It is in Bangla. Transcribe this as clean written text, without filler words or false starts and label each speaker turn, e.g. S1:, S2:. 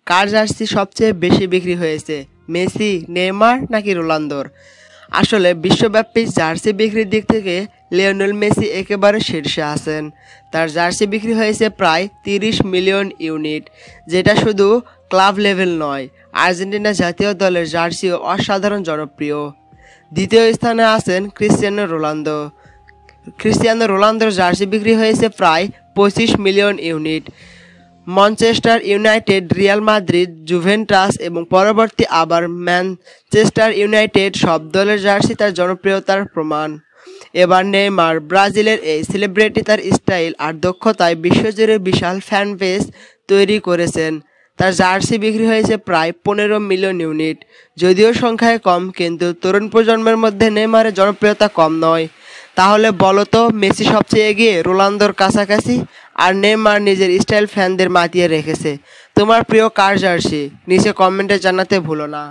S1: কার জার্সি সবচেয়ে বেশি বিক্রি হয়েছে, মেসি, নেইমার নাকি রোনালদোর? আসলে বিশ্বব্যাপী জার্সি বিক্রির দিক থেকে লিওনেল মেসি একেবারে শীর্ষে আছেন। তার জার্সি বিক্রি হয়েছে প্রায় 30 মিলিয়ন ইউনিট, যেটা শুধু ক্লাব লেভেল নয়, আর্জেন্টিনা জাতীয় দলের জার্সিও অসাধারণ জনপ্রিয়। দ্বিতীয় স্থানে আছেন ক্রিস্টিয়ানো রোনালদোর জার্সি বিক্রি হয়েছে প্রায় 25 million unit. Manchester United, Real Madrid, Juventus এবং পরবর্তী আবার ম্যানচেস্টার ইউনাইটেড সব দলের জার্সি তার জনপ্রিয়তার প্রমাণ। এবার নেইমার, ব্রাজিলের এই সেলিব্রিটি তার স্টাইল আর দক্ষতায় বিশ্বজুড়ে বিশাল ফ্যান বেস তৈরি করেছেন। তার জার্সি বিক্রি হয়েছে প্রায় 15 মিলিয়ন ইউনিট। যদিও সংখ্যায় কম, কিন্তু তরুণ প্রজন্মের মধ্যে নেইমারের জনপ্রিয়তা কম নয়। তাহলে বলো তো, মেসি সবচেয়ে এগিয়ে, রোনালদোর কাছাকাছি, আর নেইমার নিজের স্টাইল ফ্যানদের মাতিয়ে রেখেছে? তোমার প্রিয় কার জার্সি? নিচে কমেন্টে জানাতে ভুলো না।